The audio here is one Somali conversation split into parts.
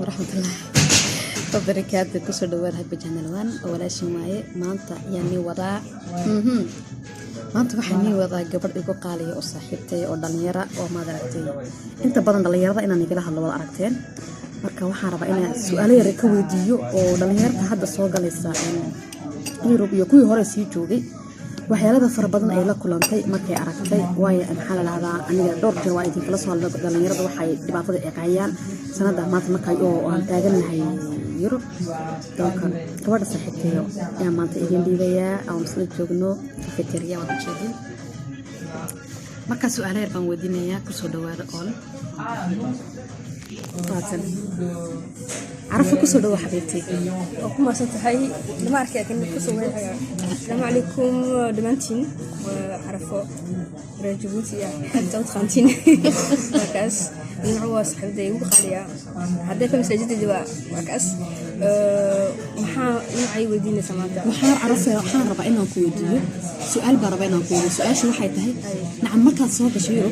ورحمة الله وبركاته. كسر دوار هاي بجانلوان ولا شيء معي ما أنت يعني وضع ما أنت وحني وضع قبل إيقو قالي أو صاحبتي أو دلنيرة أو ما دركتي أنت بدن دلنيرة إن أنا كده هلا أركتين marka waxaan rabaa inaan su'aalo yar ka weydiiyo oo dhalinyarada hadda soo galaysa Europe iyo kuwii hore sii joogay waxyaalaha fara badan ay la kulantay markay aragtay waayo aan xalalaada aniga dhowr jeer waa idin kala soo hadlay dhalinyarada waxay dhibaatada ay qaayaan sanada maanta markay oo aan taaganahay Europe dalka gabadha saaxiibteeyo ayaa maanta idin dhiibayaa aan isla joogno fikiraya wada jeedin marka su'aalo yar baan weydiinayaa ku soo dhawaada oo عرفوا كسر دوا حبيبتي وكما سنتهاي لما أركي أكن كسر ويا السلام عليكم دمانتين وعرفوا رجبوتي حتى وتخانتين وكاس نعوى صحبتي وخالية هذا فهم سجد دوا وكاس محا نوعي ودينا سماتا محا عرفوا حان ربع إنه كوديو سؤال بربع إنه كوديو سؤال شو حيتهي نعم مركز صوت شيرو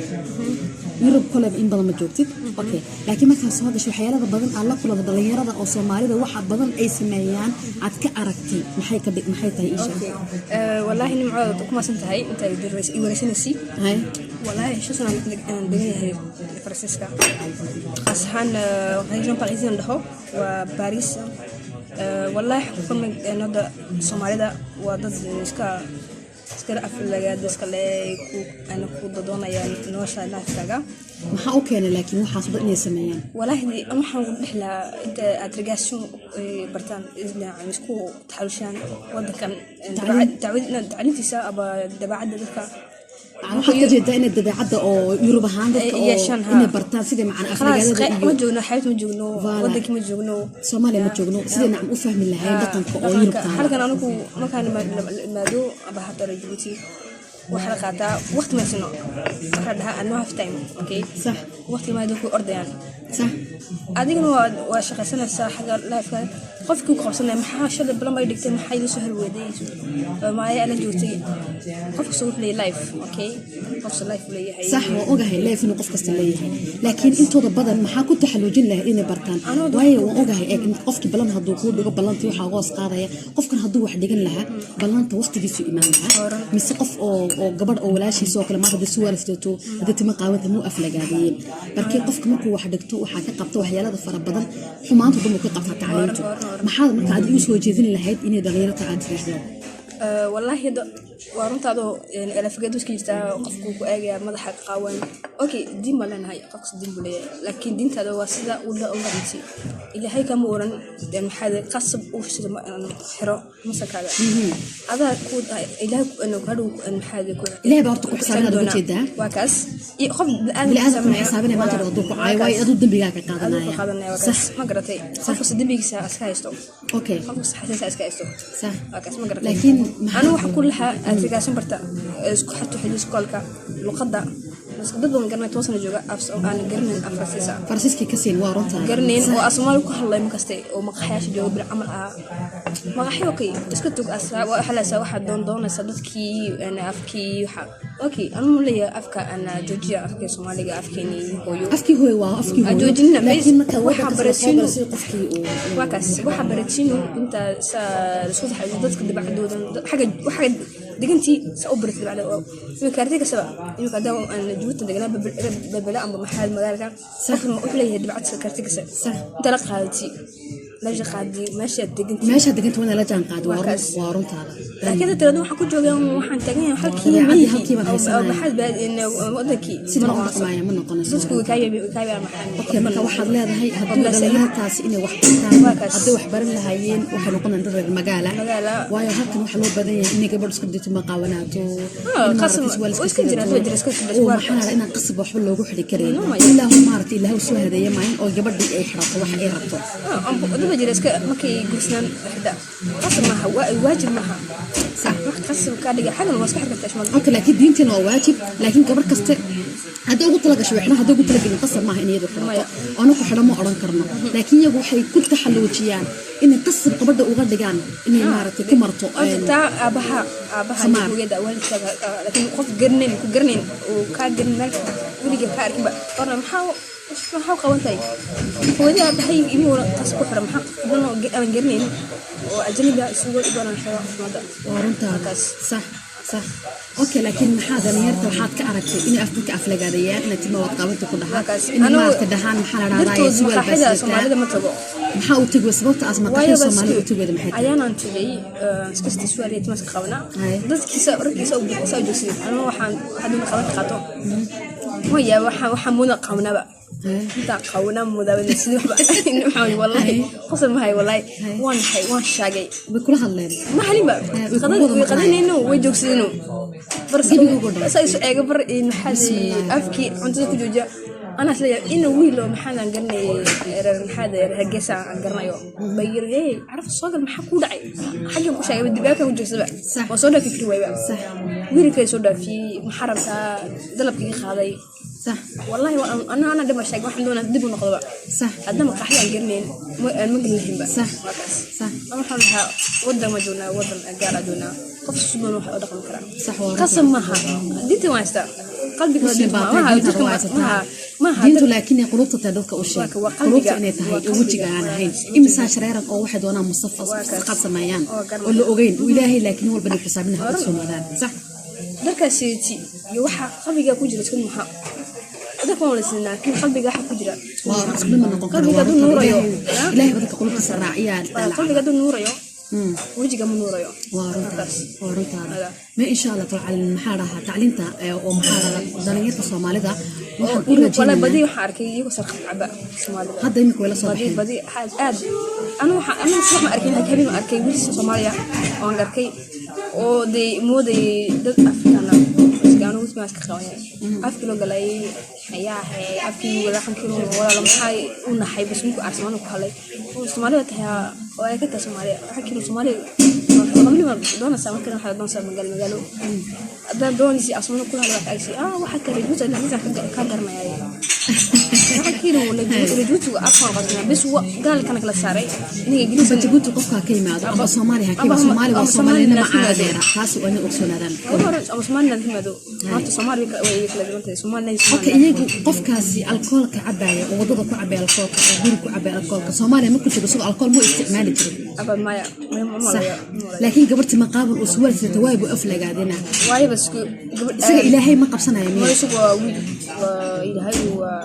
يوروب كله إن بدل ما جوتي أوكي لكن ما كان صادق شو حياة بدن الله كله بدل يرضى أو سومالي ده واحد بدن أي سمايان عتك أركتي محيطة إيش والله إني معود كم سنتهاي أنت يدرس يورثني هاي والله شو سنة دنيا فرنسيسكا خاصة ريجون باريزيان ده وباريس والله كم نهضة سومالي ده وضد إسكا iskara aflaga dadka ana ku dadonaya nolosha laafiga maxaa u keenay laakiin waxa soo inay sameeyaan wallahi waxaan u dhixlaa inta agregation bartaan isla isku taxalushan wadankan tacliintiisa aba dabacada dadka waxaa jeedaa in dabeecadda oo Yurub ahaan dadka oo in bartaan sida macna afraagada iyo ma joogno xayt ma joogno wadanka ma joogno Soomaaliya ma joogno sida nacam u fahmi lahayn dhaqanka oo Yurub taan halkan anigu markaan maado aba hadda Djibouti waxa qaataa waqti ma sino waxa dhaha anoo half time okay صح waqti ma dadku ordayaan صح adiguna waa shaqaysanaysaa xaga lifeka qofkii ku qabsanay maxaa shalay balan bay dhigtay maxay la soo halweedayso ma ay ala joogtay qofku soo play life okay qofka life leeyahay صح waa ogahay life inuu qof kasta leeyahay laakiin intooda badan maxaa ku taxalujin lahayd inay bartaan waayo waa ogahay in qofkii balan haduu ku dhigo balantii waxa hoos qaadaya qofkan haduu wax dhigan lahaa balanta waqtigiisu imaan lahaa mise qof oo gabadh oo walaashiisa oo kale ma hada soo waalfto hada timo qaawada muu aflagaadeen markii qofka markuu wax dhigto waxa ka qabto waxyaalaha fara badan xumaanta dumar ka qabta tacliintu maxaa marka aad u soo jeedin lahayd inay dhalinyarada aad tirahdo wallahi waruntaado ila fagado iska jirta qofku ku eegaya madaxa qaawan okay diin ma lanahay qofka diin buu leeyahay laakiin diintaada waa sida uu la ogaanti ilaahay kama oran maxaa qasab uu sida xiro masakada adaa ku ilaahay inuu ka dhaw maxaa ku ilaahay baa horta ku xisaabinada ugu jeedaa waa kaas iyo qof bilaadan xisaabinay maanta dadku ku caay way adu dambiga ka qaadanaya sax ma garatay qofka dambigiisa aska haysto okay qofka saxaysa aska haysto sax waa kaas ma garatay laakiin أنا واحد كلها أتجاسم برتا إسكو حتى حلو سكولكا لقطة بس قد بدهم قرنين توصل الجوجا أفس أو أنا قرنين أفرسيسا فرسيسكي كسين وارنتا قرنين وأسمالك كله مكستي ومقحياش الجواب بالعمل مقحيوكي إسكتوك أسرع وحلا سوا واحد دون صدقكي أنا أفكي أوكي أنا مولي أفكا أنا جوجيا أفكي سومالي أفكيني أفكي هو وأفكي هو جوجينا لكن ما واحد برسينو قفكي واكس واحد برسينو أنت سوف حدودك اللي بعدود حاجة واحد دقنتي سأبرت بعد في كارتيك سبا إنه كذا أنا جوت دقنا ببلاء أم محل مدارك صح ما أقول لي بعد كارتيك سبا صح أنت لا قادتي لا قادي ماشي دقنتي ماشي دقنتي وأنا لا جان قاد وارنت هذا لكن ترى حكوا جوجا وحن تجين حكي أو محل بعد إنه مدركي سيد ما أقول معايا من قناة سكوا كايا محل أوكي ما واحد لا هاي هدول لها تاس إنه واحد هدول وحبر لها ين وحنا قلنا ندور المجالة ويا هكذا وحلو بدين إني قبل سكدت مقاوناته قسم واسكندرية تدرس كيف ومحنا إن قصب وحلو روح لكريم إلا هو مارتي إلا هو سوى هذا يمين أو قبل دي أي حرط واحد أي ربطه أنا بدرس مكي جسنا إحدى قسم معها واجب معها صح وقت قسم كارجع حاجة ما صح حركة تشمل أوكي لكن دينتنا واجب لكن قبل كست هذا قلت لك شو إحنا هذا قلت لك إن قصب معها إني يدخل أنا كحرام ما أران كرنا لكن يجوا حي كل تحلوتيان إن قصب قبل ده وغد جان إني مارتي كمرتو تاع أبها ويدا والد لكن قف قرنين وكجرن مالك ولقي كارك بقى أنا محاو maxaa qabantay hooyadii aabbahay imuu qas ku xiran maxaa qadano aan garanayn oo ajnabiga isugu ibaran xiro mada waruntaas صح صح اوكي لكن هذا نيرته waxaad ka aragtay in afka aflagaadayaan in timo wad qabanto ku dhaxaa in ma ka dhaxaan maxaa la raayay su'aal bas Soomaalida ma tago maxaa u tagay sababta asma tahay Soomaalida u tagay maxay ayaan aan tagay iskasta su'aaliyeed ma iska qabna dadkiisa raggiisa u bixisa joogsiin anoo waxaan haduna qaban qaato waya waxaan muna qabnaba inta qawna mudawada sidoo waxaan wallahi qosol ma hay wallahi waan shaagay bikula hadleen ma halima qadinayno way joogsiino barsiisu eega bar in xasi afki cuntada ku jooja ana isla in wiilo maxaan garanay maxaad hargeysa aan garanayo bayirey araf soo gal maxaa ku dhacay xagga ku sheegay dibaaka ku joogsada waa soo dhaafay fikri wayba sax wiilkay soo dhaafay maxaramta dalabkii qaaday صح والله انا دم شيء واحد دون دب نقضبا صح قدام قحيان قرنين ما قلهم بقى صح صح انا حولها ودا ما دونا ودا قال دونا قف سبن وحده دخل كلام صح قسم معها ديت واستا قلبك ما دينتو لكن قلوبته تدك او شيء قلوبته اني تahay وجهك انا هين امسا شريرك او واحد وانا مصفى فقط سميان ولا اوغين والهي لكن هو بني حسابنا سومدان صح darkaasiti iyo waxa qalbiga ku jira isku maxaa dadka wala sinaa kin qalbiga waxa ku jira waa isku ma noqon karo qalbiga dun nuurayo ilaahay badka qulubta raaciyaan qalbiga dun nuurayo wajiga ma nuurayo waa runta ma insha Allah taala maxaraha tacliinta oo maxaraha dhalinyarada Soomaalida waxaan u rajeynaa wala badi waxa arkay iyagu sarqad caba Soomaalida hadda imika wala soo baxay badi aad ana ma arkay habeen ma arkay wiil Soomaaliya oo arkay oo mooday dad Afrikaan iskaanu isma iska qawanay afki loo galay ayaa afki wala xankiro wala maxay u naxay bas minku arsamaan ku halay oo Soomaaliya tahay oo ay ka tahay Soomaaliya waxa kiro Soomaaliya qamliga doona sameeyay waxa doon sameeyay magaalo adan doonisi asmaan ku halay waxa ay waxa kale guud in aan ka garmayay waxa kiro wala juutu afaan qadna bas gaal kana kala saaray inay ingiriis juutu qofka ka yimaado ama Soomaaliya ka Soomaaliya waa Soomaaliya ma caadira taas oo inay ogsoonadaan ama Soomaaliya yimaado maanta Soomaaliya way kala duwantay Soomaaliya okay iyagu qofkaasi alkoolka cabaya oo wadada ku cabaya alkoolka oo guri ku cabaya alkoolka Soomaaliya ma ku jiro soo alkool ma isticmaali jirin aba maya laakiin gabarti ma qaabul oo suwaalsata waagu aflagaadina waayo bas sida ilaahay ma qabsanayo ma isugu waa ilaahay waa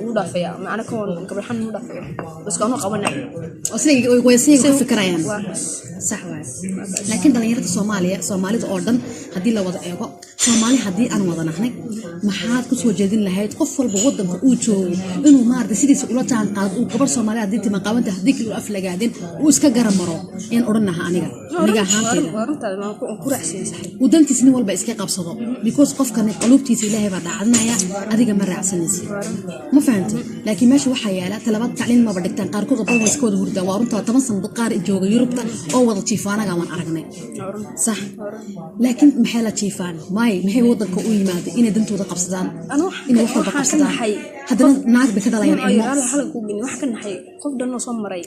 u dhaafaya macna koon gabarxan u dhaafaya bas kaanu qabanay oo sida way ku fikirayaan sax waa laakiin dhalinyarada Soomaalida oo dhan hadii la wada eego Soomaali hadii aan wada nahnay maxaad ku soo jeedin lahayd qof walba wadanka uu joogo inuu maarta sidiisa ula taan qaad uu gabar Soomaali hadii tima qaabanta hadii kale aflagaadin uu iska garamaro in oranaha aniga haanteeda ku raacsan sax wadankiisni walba iska qabsado because qofkan qalubtiisa Ilaahay baa dhacnaya adiga ma raacsanaysi ma fahanti laakiin meesha waxa yaala talabaad tacliin ma badhigtaan qaar kood oo iskooda hurda waa runta 10 sano qaar jooga Yurubta oo wada jiifaanaga waan aragnay صح laakiin maxay la jiifaan maxay wadanka u yimaado inay dantooda qabsadaan inay wax walba qabsadaan haddana naag bay ka dhalayaan halka ku gin wax ka naxay qof dhan oo soo maray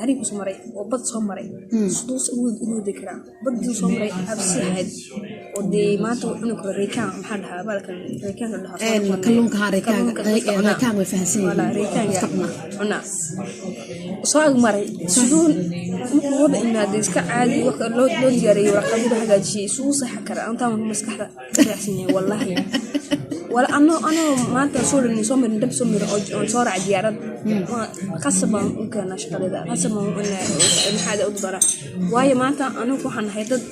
hari ku soo maray oo bad soo maray suus uu dikra bad soo maray absihayd oo maanta wuxuu ku reekaan maxaa dhahaa balkan reekaan dhahaa kalluunka reekaan way fahansan wala reekaan una soo maray suun wada inaad iska caadi wax loo diyaariyo warqadda hagaajiyay suu sax kara anta maskaxda raacsinay wallahi wala ano maanta soo dhin soo marin dab soo miro oo soo raac diyaarad qasban u kana shaqada qasban maxaa u dara waayo maanta anu waxaan ahay dad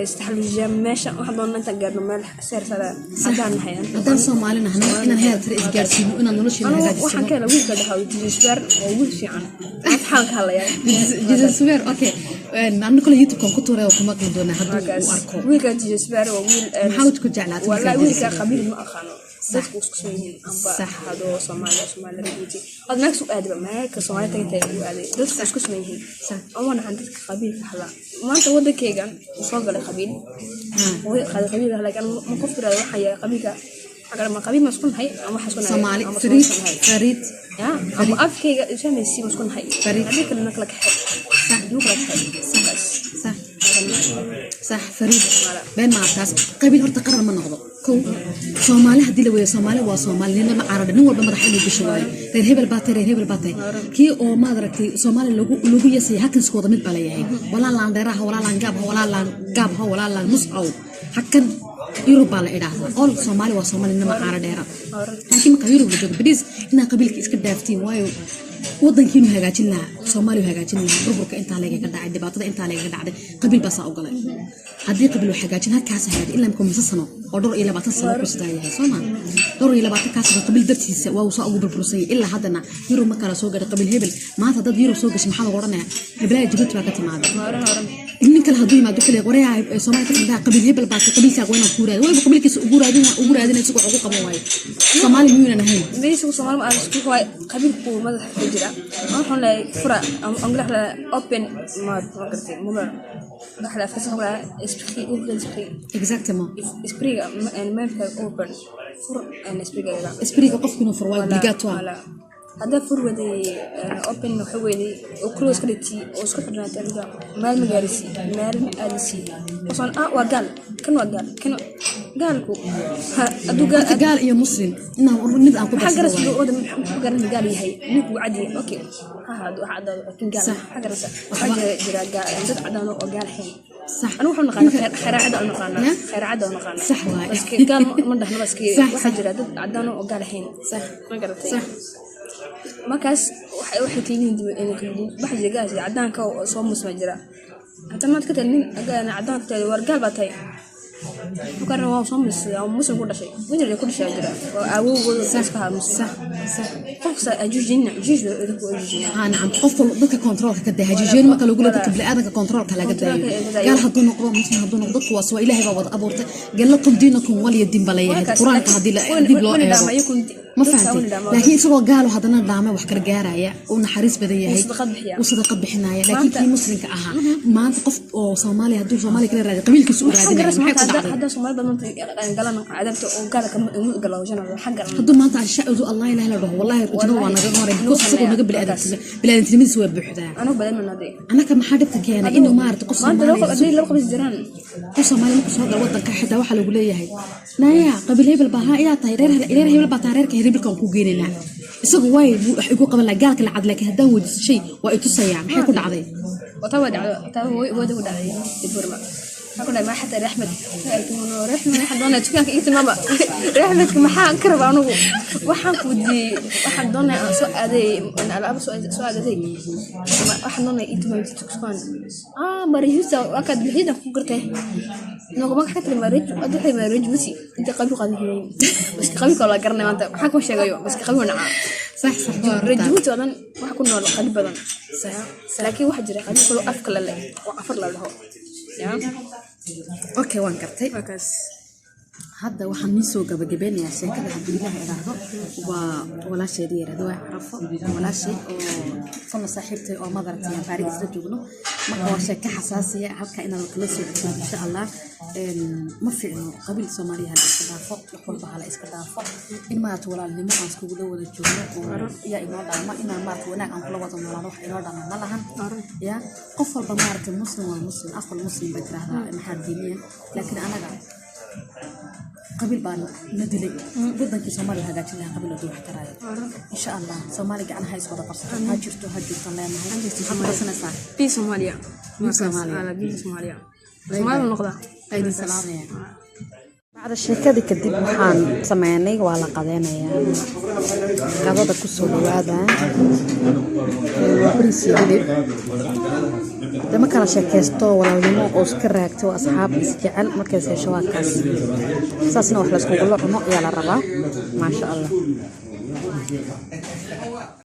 istaxlujiya meesha wax doon inta gaarno meel seersada hadaan nahay hadaan Soomaali nahay inaan heer tir isgaarsiino inaan nolosheena hagaajiso waxaan kala wiilka dhahay jisbar oo wiil fiican waxaan ka hadlayaa jisbar okay nanu kala YouTube ku tuuray oo kuma qeyn doona haduu uu arko wiilka jisbar oo wiil maxaad ku jeclaatay wala wiilka qabiil ma aqaano dadku isku soo yihiin amba saxado Soomaaliya reebuti adnaag soo aadba meelka Soomaaliya tagay uu aaday dadku isku soo yihiin sax oo aan dadka qabiil ka hadla maanta wadankeygan soo galay qabiil qabiil laakiin ma ku fiirado waxa yahay qabiilka agar ma qabiil ma isku nahay ama waxa isku nahay Soomaali farid ya ama afkeyga ismeysi ma isku nahay farid hadii kale nakala kaxay sax nukala kaxay صح فريد بين ما عرفتاس قبيل هرت قرر ما نقضه Soomaali hadii la weeyo Soomaali waa Soomaali nina ma carada nin walba madax inuu gasho waay reer hebel baatay kii oo ma aragtay Soomaali lagu yasay hakanskooda mid bala yahay walaalaan dheeraha walaalaan muscaw hakan Europe la idhaahdo all Soomaali waa Soomaali nina ma carada dheera laakiin marka Europe la joogo badiis ina qabiilka iska dhaaftiin waayo wadankiinu hagaajin lahaa Soomaaliya hagaajin lahaa burburka inta laga ka dhacay dhibaatada inta laga ka dhacday qabiil baa u galay hadii qabiil wax hagaajin halkaas hagaajin ilaa markuu sano oo dhowr iyo 20 sano ku sidaayay Soomaaliya dhowr iyo 20 kaas qabiil dartiisa waa soo ugu burbursan ilaa hadana Europe marka la soo gaadhay qabiil hebel maanta dad Europe soo gashay maxaa lagu oranayaa hebel Djibouti waa ka timaaday in kala haduu yimaado kale qorayaa Soomaaliya ka dhacay qabiil hebel baa qabiilka go'an ku raad way qabiilkiisa ugu raadinay si ugu qabo way Soomaali miyuuna ahayn meesha Soomaali ma isku way qabiilku madax ku jira waxaan leeyahay fura anglaha open market mumar dhaxla fasxula exactement esprit and mental open for and esprit qofkinu fur waa obligatoire هذا فرودي open وحويدي وكلوز كريتي وسكتنا تلقى مال مجالسي مال ألسي وصل وقال كان قالكو أدو قال يا مسلم إنه نبغى نقول حق رسول الله قال هي نبغى عادي أوكي هذا كان قال حق رسول حاجة جرا قال زد عدنا وقال حين صح أنا وحنا قانا خير عدا المقانا خير عدا المقانا صح بس قال من دهنا بس كي واحد جرا زد عدنا وقال حين صح ما قالت صح markaas waxay tiiin baxay gaas cadaanka oo soo musma jira hada maad ka talin cadaanka tahay wargaal batay وكان هو صمص أو مسلم كل شيء وين كل شيء جرا أو سكها مسلم قفص أجوجين جوج نعم قفل ضد كنترول كده هجوجين ما كانوا يقولوا ضد بالآن كنترول كلا قد قال هدون نقرأ مسلم هدون نقض واسوا إلهي بابا أبورته قال لكم دينكم ولي الدين بلايا القرآن كهدي لا ما فهمت لكن سوى قالوا هذا نظام وحكر جارية ونحرس بديه وصدق بحناية لكن في مسلم كأها ما أنت قف أو صومالي هدول صومالي كده راجع قبيل كسور هذا صومال بمنطق قالنا عدمت وقالك قالوا جنا حق هدول ما أنت عشاء الله إله إلا الله والله وجنوا أنا غير قصة سكون نقبل بلاد تلميذ سوى بحدا أنا بدل من هذه أنا كم حدثك يعني إنه ما أرد قصة ما أنت لو قبل الجيران قصة ما يمكن هذا وضع كحدا وحلو قليه هي نايا قبل هي بالبهاء يا طيرها إلى هي بالبطارير كهربكم كوجيننا isagu way igu qaban la gaalka la cadla ka hadan wadi shay waa ay tusayaan maxay ku dhacday wada u dhacday burma akula ma xataa Ahmed hadana tukanka inta maba Ahmed maxaa karba anigu waxaan ku di waxaan doonaa soo aaday in alaab soo aaday waxaan doonaa inta ma tukan mariyusa wakad bixida ku gartay نقول ما حكيت المريج أدري المريج بسي أنت قبل قادمين بس قبل كلا قرنا ما أنت حكوا شيء جيو بس قبل نعم صح رجوت أنا ما حكون ولا قلب بدن صح لكن واحد جري قبل كله أفكر له وأفر له يا أوكي وان كرتي بس هذا واحد نسوا جبين يا شيخ كذا عبد الله إلهه ولا شيء دير هذا عرفه ولا شيء صلنا صاحبتي أو مضرتي يا فارس رجوله ما هو شيء كحساسية هكذا إن الكلاسيك إن شاء الله ما في إنه قبل سوماليا الاستضافة يقول بها الاستضافة إن ما تولى اللي ما أسكوا له ولا الجملة يا إمارة ما إن ما تونا عن كل وطن ولا روح إمارة ما لها يا قفل بمارة المسلم والمسلم أخو المسلم بكره هذا محل دينيا لكن أنا قبل بان ندلي بدنا كي سومالي هاجت لها قبل دو حكراي ان شاء الله سومالي قاعد هاي سودا قرص هاجرتو الله ما هاجرتي سنه صار في سوماليا على في سوماليا سومالي النقطه ايدي سلام بعد الشركه كدب waxaan sameeynay waa la qadeynaya qadada ku soo dhawaada بريسيدي لما كان شكيستو ولا لما أوسكر راكتو أصحاب إسجعل مركز شواكاس أساسنا وحلا سكوكو الله يا الربا ما شاء الله